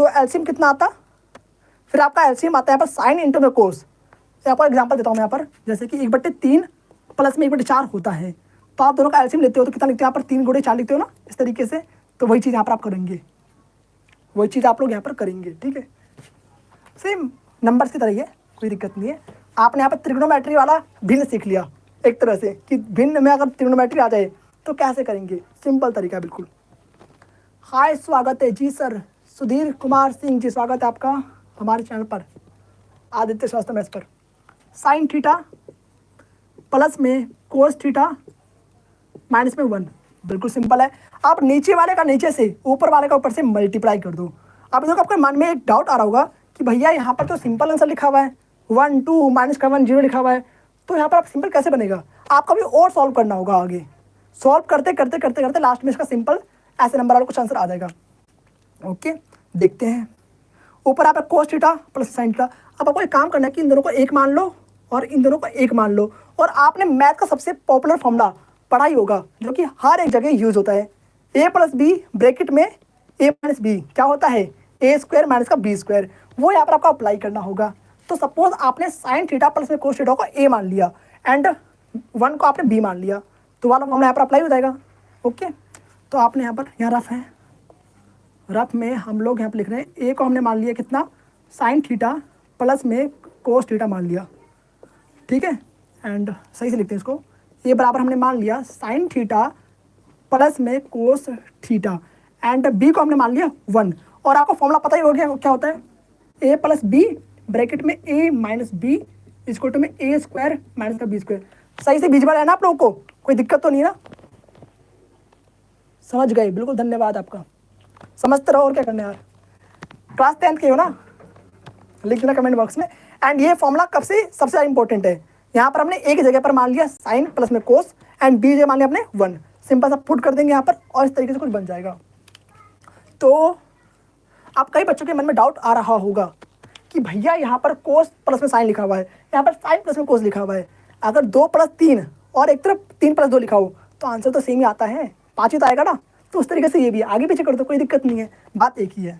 तो एलसीएम कितना आता, फिर आपका एलसीएम आता है यहाँ पर साइन इंटू में कोस। तो आपको एग्जांपल देता हूँ मैं यहाँ पर, जैसे कि 1/3 प्लस में 1/4 होता है, तो आप दोनों का एलसीएम लेते हो तो कितना लिखते हो यहाँ पर 3 × 4 लिखते हो ना, इस तरीके से। तो वही चीज़ यहाँ पर आप करेंगे, वही चीज़ आप लोग यहाँ पर करेंगे, ठीक है। सेम नंबर्स की तरह ही है, कोई दिक्कत नहीं है। आपने यहाँ पर त्रिग्नोमेट्री वाला भिन्न सीख लिया एक तरह से, कि भिन्न में अगर त्रिग्नोमेट्री आ जाए तो कैसे करेंगे, सिंपल तरीका है बिल्कुल। हाय स्वागत है जी सर, सुधीर कुमार सिंह जी स्वागत है आपका हमारे चैनल पर, आदित्य स्वास्थ्य मैथ्स पर। साइन थीटा प्लस में कोस थीटा माइनस में 1, बिल्कुल सिंपल है। आप नीचे वाले का नीचे से, ऊपर वाले का ऊपर से मल्टीप्लाई कर दो। अब देखो आपके मन में एक डाउट आ रहा होगा कि भैया यहाँ पर तो सिंपल आंसर लिखा हुआ है, 1 2 माइनस का 1 0 लिखा हुआ है, तो यहाँ पर आप सिंपल कैसे बनेगा, आपको भी और सॉल्व करना होगा। आगे सॉल्व करते करते करते करते लास्ट में इसका सिंपल ऐसे नंबर वाला कुछ आंसर आ जाएगा। ओके, देखते हैं। ऊपर आप cos theta plus sine theta. अब आपको एक काम करना है कि इन दोनों को एक मान लो और इन दोनों को एक मान लो। और आपने मैथ का सबसे पॉपुलर फॉर्मूला पढ़ा ही होगा, जो कि हर एक जगह यूज होता है, a + b ब्रैकेट में a - b क्या होता है, a² माइनस का b²। वो यहाँ पर आपको अप्लाई करना होगा। तो सपोज आपने साइन थीटा प्लस में कोस थीटा को a मान लिया एंड 1 को आपने b मान लिया, तो वाला फॉर्मूला यहाँ पर अप्लाई हो जाएगा। ओके, तो आपने यहाँ पर, यहाँ रफ है, रफ में हम लोग यहाँ पर लिख रहे हैं a को हमने मान लिया कितना, साइन थीटा प्लस में कोस थीटा मान लिया, ठीक है। एंड सही से लिखते हैं इसको, ये बराबर हमने मान लिया साइन थीटा प्लस में कोस थीटा एंड b को हमने मान लिया 1। और आपको फॉर्मूला पता ही हो गया क्या होता है, a + b ब्रैकेट में a - b इक्वल टू में a² माइनस का b²। सही से बीच बार है ना आप लोगों को, कोई दिक्कत तो नहीं ना, समझ गए, बिल्कुल धन्यवाद आपका, समझते रहो और क्या करना है यार। क्लास 10th के हो ना, लिख देना कमेंट बॉक्स में। एंड ये फॉर्मूला कब से सबसे ज़्यादा इंपॉर्टेंट है, यहाँ पर हमने एक जगह पर मान लिया साइन प्लस में कोस एंड बी जगह मान लिया अपने 1, सिंपल सा पुट कर देंगे यहाँ पर और इस तरीके से कुछ बन जाएगा। तो आप कई बच्चों के मन में डाउट आ रहा होगा कि भैया यहाँ पर कोस प्लस में साइन लिखा हुआ है, यहाँ पर साइन प्लस में कोस लिखा हुआ है, अगर 2 + 3 और एक तरफ 3 + 2 लिखा हो तो आंसर तो सेम ही आता है, 5 ही तो आएगा ना। तो उस तरीके से ये भी आगे पीछे कर दो, कोई दिक्कत नहीं है, बात एक ही है,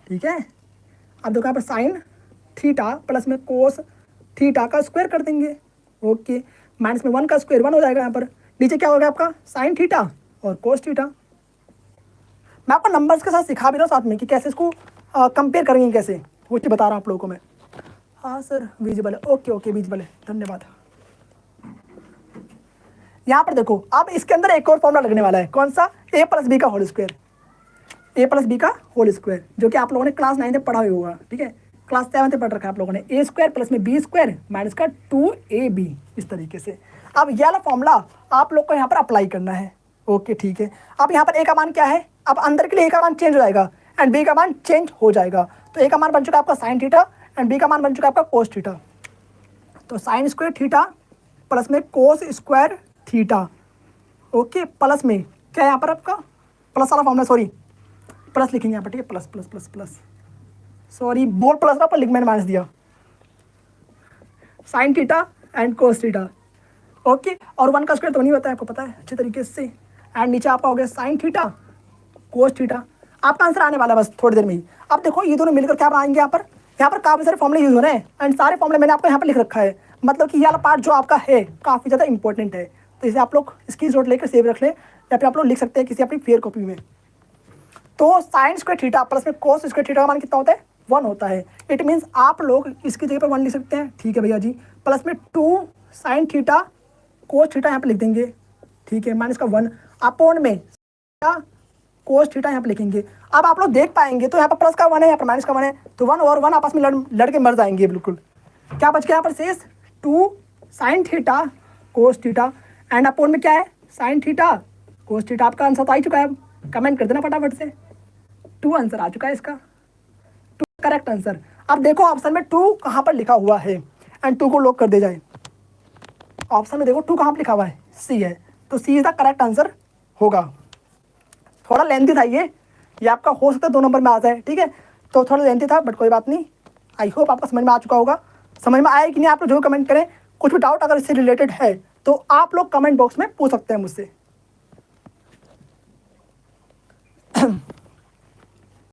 ठीक है। अब देखो यहाँ पर साइन थीटा प्लस में कोस थीटा का स्क्वायर कर देंगे, ओके, माइनस में 1 का स्क्वायर 1 हो जाएगा। यहाँ पर नीचे क्या होगा आपका, साइन थीटा और कोस थीटा। मैं आपको नंबर्स के साथ सिखा भी रहा हूँ साथ में कि कैसे इसको कंपेयर करेंगे, कैसे वो चीज़ बता रहा हूँ आप लोगों को मैं। हाँ सर विजिबल है, ओके ओके विजिबल है, धन्यवाद। यहाँ पर देखो अब इसके अंदर एक और फॉर्मूला लगने वाला है, कौन सा, a + b का होल स्क्वायर, a + b का होल स्क्वायर, जो कि आप लोगों ने क्लास 9 में पढ़ा ही होगा, ठीक है, क्लास 7 में पढ़ रखा है आप लोगों ने, a² प्लस में b² माइनस का 2ab, इस तरीके से। अब यह वाला फॉर्मूला आप लोग को यहाँ पर अप्लाई करना है, ओके ठीक है। अब यहाँ पर a का मान क्या है, अब अंदर के लिए a का मान चेंज हो जाएगा एंड b का मान चेंज हो जाएगा। तो a का मान बन चुका है आपका साइन थीटा एंड b का मान बन चुका है आपका कोस थीटा। तो साइन स्क्वायर थीटा प्लस में cos square theta, okay, plus में क्या है यहाँ पर आपका प्लस वाला फॉर्मूला, सॉरी प्लस लिखेंगे यहाँ पर, ठीक है, plus plus plus plus, sorry बोल प्लस ना पर लिख मैंने माइनस दिया, sine theta and cos theta, okay. और 1 का स्क्वायर तो नहीं होता है, आपको पता है अच्छे तरीके से। एंड नीचे आपका हो गया साइन थीटा कोस थीटा। आपका आंसर आने वाला है बस थोड़ी देर में ही। अब देखो ये दोनों मिलकर क्या बनाएंगे, यहाँ पर काफ़ी सारे फॉर्मूले यूज हो रहे हैं एंड सारे फॉर्मूले मैंने आपको यहाँ पर लिख रखा है, मतलब कि ये वाला पार्ट जो आपका है काफ़ी ज़्यादा इंपॉर्टेंट है। तो इसे आप लोग स्क्रीनशॉट लेकर सेव रख लें या फिर आप लोग लिख सकते हैं किसी अपनी फेयर कॉपी में। तो साइन स्क्वायर थीटा प्लस में कोस स्क्वायर थीटा का मान कितना होता है, 1 होता है। इट मीन्स आप लोग इसकी जगह पर 1 लिख सकते हैं, ठीक है भैया जी, प्लस में 2 साइन थीटा कोस थीटा यहाँ पर लिख देंगे, ठीक है, माइनस का 1 अपॉन में कोस थीटा यहाँ पर लिखेंगे। अब आप लोग देख पाएंगे तो यहाँ पर प्लस का 1 है, यहाँ पर माइनस का 1 है, तो 1 और 1 आपस में लड़ के मर जाएंगे बिल्कुल। क्या बच गया यहाँ पर शेष, 2 sine theta cos theta and upon में क्या है, साइन थीटा कोस थीटा। आपका आंसर तो आ ही चुका है, अब कमेंट कर देना फटाफट से, 2 आंसर आ चुका है इसका, 2 करेक्ट आंसर। अब देखो ऑप्शन में 2 कहाँ पर लिखा हुआ है एंड 2 को लॉक कर दे जाए। ऑप्शन में देखो 2 कहाँ पर लिखा हुआ है, सी है, तो सी इज द करेक्ट आंसर होगा। थोड़ा लेंथी था ये आपका हो सकता है 2 नंबर में आ जाए, ठीक है, तो थोड़ा लेंथी था बट कोई बात नहीं। आई होप आपका समझ में आ चुका होगा। समझ में आया कि नहीं आप लोग जो कमेंट करें, कुछ भी डाउट अगर इससे रिलेटेड है तो आप लोग कमेंट बॉक्स में पूछ सकते हैं मुझसे।